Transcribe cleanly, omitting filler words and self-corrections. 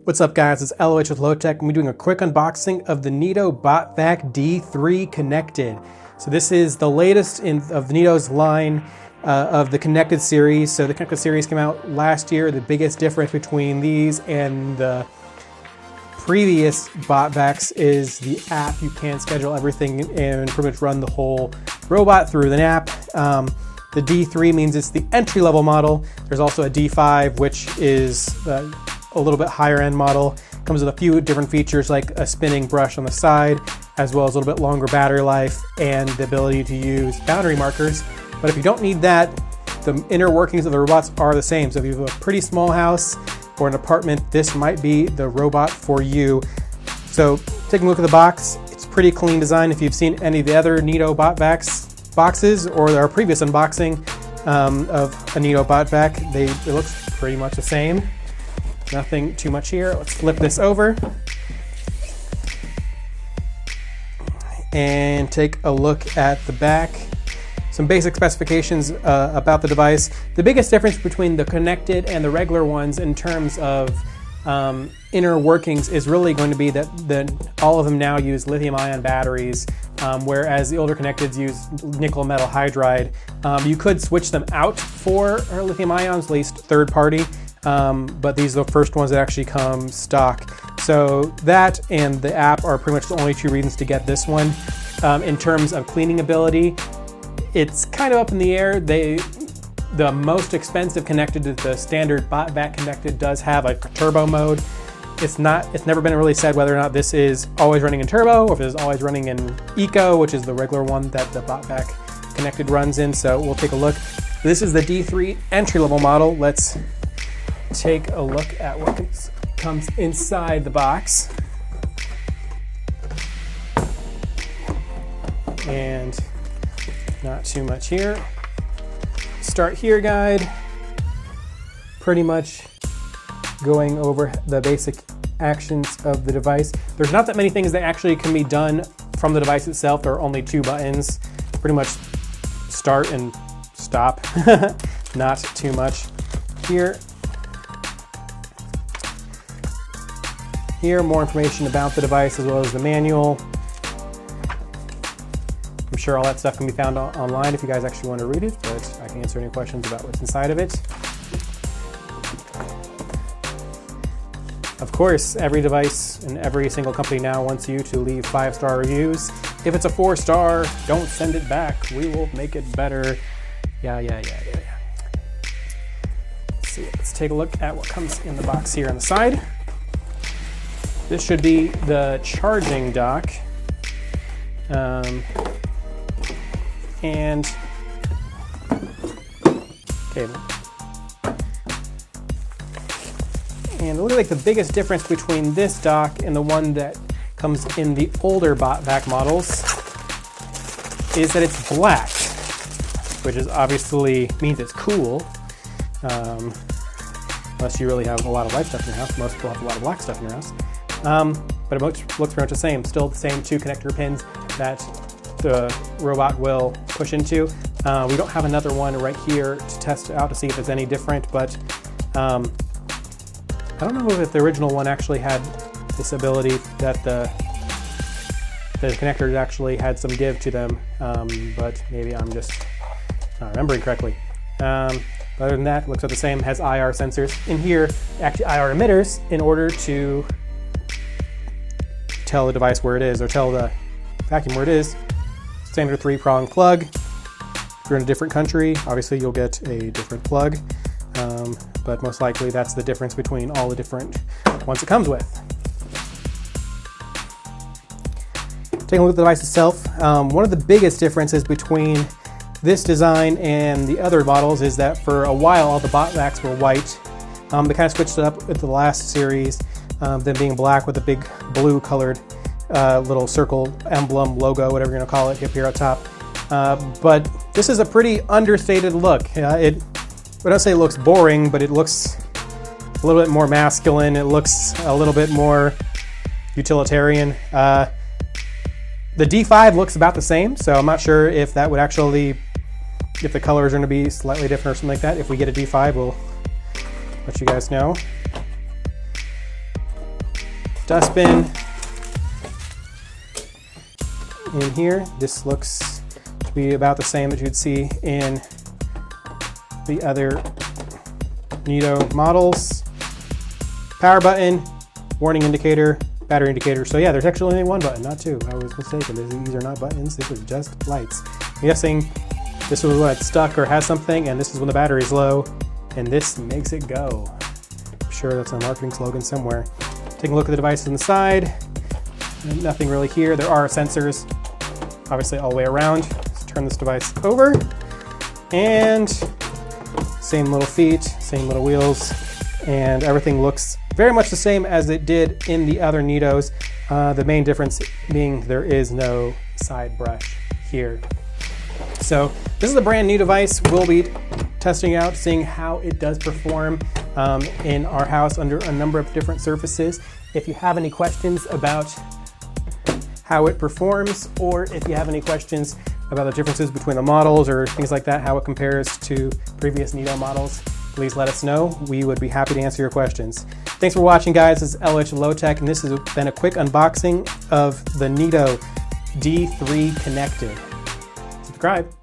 What's up guys, it's LOH with Low-Tech, and we're doing a quick unboxing of the Neato Botvac D3 Connected. So this is the latest of Neato's line of the Connected series. So the Connected series came out last year. The biggest difference between these and the previous Botvacs is the app. You can schedule everything and pretty much run the whole robot through the app. The D3 means it's the entry-level model. There's also a D5, which is a little bit higher end model. Comes with a few different features like a spinning brush on the side, as well as a little bit longer battery life and the ability to use boundary markers. But if you don't need that, the inner workings of the robots are the same. So if you have a pretty small house or an apartment, this might be the robot for you. So taking a look at the box, it's pretty clean design. If you've seen any of the other Neato Botvacs boxes or our previous unboxing of a Neato Botvac, it looks pretty much the same. Nothing too much here. Let's flip this over and take a look at the back. Some basic specifications about the device. The biggest difference between the connected and the regular ones in terms of inner workings is really going to be that all of them now use lithium-ion batteries, whereas the older connecteds use nickel metal hydride. You could switch them out for lithium ions, at least third party. But these are the first ones that actually come stock. So that and the app are pretty much the only two reasons to get this one. In terms of cleaning ability, it's kind of up in the air. The most expensive connected to the standard Botvac connected does have a turbo mode. It's never been really said whether or not this is always running in turbo or if it is always running in eco, which is the regular one that the Botvac connected runs in. So we'll take a look. This is the D3 entry-level model. Let's take a look at what comes inside the box. And not too much here. Start here guide. Pretty much going over the basic actions of the device. There's not that many things that actually can be done from the device itself. There are only two buttons. Pretty much start and stop. Not too much here. Here, more information about the device as well as the manual. I'm sure all that stuff can be found online if you guys actually want to read it, but I can answer any questions about what's inside of it. Of course, every device and every single company now wants you to leave 5-star reviews. If it's a 4-star, don't send it back. We will make it better. Yeah. Let's see, let's take a look at what comes in the box here on the side. This should be the charging dock. And cable. And it looks like the biggest difference between this dock and the one that comes in the older Botvac models is that it's black, which is obviously means it's cool. Unless you really have a lot of white stuff in your house. Most people have a lot of black stuff in your house. But it looks pretty much the same. Still the same two connector pins that the robot will push into. We don't have another one right here to test out to see if it's any different, but I don't know if the original one actually had this ability that the connectors actually had some give to them, but maybe I'm just not remembering correctly. Other than that, it looks like the same, has IR sensors. In here, actually IR emitters in order to tell the device where it is or tell the vacuum where it is. Standard 3-prong plug. If you're in a different country, obviously you'll get a different plug, but most likely that's the difference between all the different ones it comes with. Taking a look at the device itself, one of the biggest differences between this design and the other models is that for a while all the Botvacs were white. They kind of switched it up with the last series, them being black with a big blue colored little circle emblem, logo, whatever you're gonna call it, up here at top. But this is a pretty understated look. I don't say it looks boring, but it looks a little bit more masculine. It looks a little bit more utilitarian. The D5 looks about the same, so I'm not sure if that would actually, if the colors are gonna be slightly different or something like that. If we get a D5, we'll let you guys know. dustbin in here. This looks to be about the same that you'd see in the other Neato models. Power button, warning indicator, battery indicator. So yeah, there's actually only one button, not two. I was mistaken. These are not buttons, these are just lights. I'm guessing this was when it's stuck or has something, and this is when the battery's low, and this makes it go. I'm sure that's a marketing slogan somewhere. Taking a look at the devices on the side. Nothing really here. There are sensors, obviously all the way around. Let's turn this device over, and same little feet, same little wheels, and everything looks very much the same as it did in the other Neatos. The main difference being there is no side brush here. So this is a brand new device. We'll be testing it out, seeing how it does perform in our house under a number of different surfaces. If you have any questions about how it performs, or if you have any questions about the differences between the models or things like that, how it compares to previous Neato models, please let us know. We would be happy to answer your questions. Thanks for watching, guys. This is LH Low Tech, and this has been a quick unboxing of the Neato D3 Connected. Subscribe.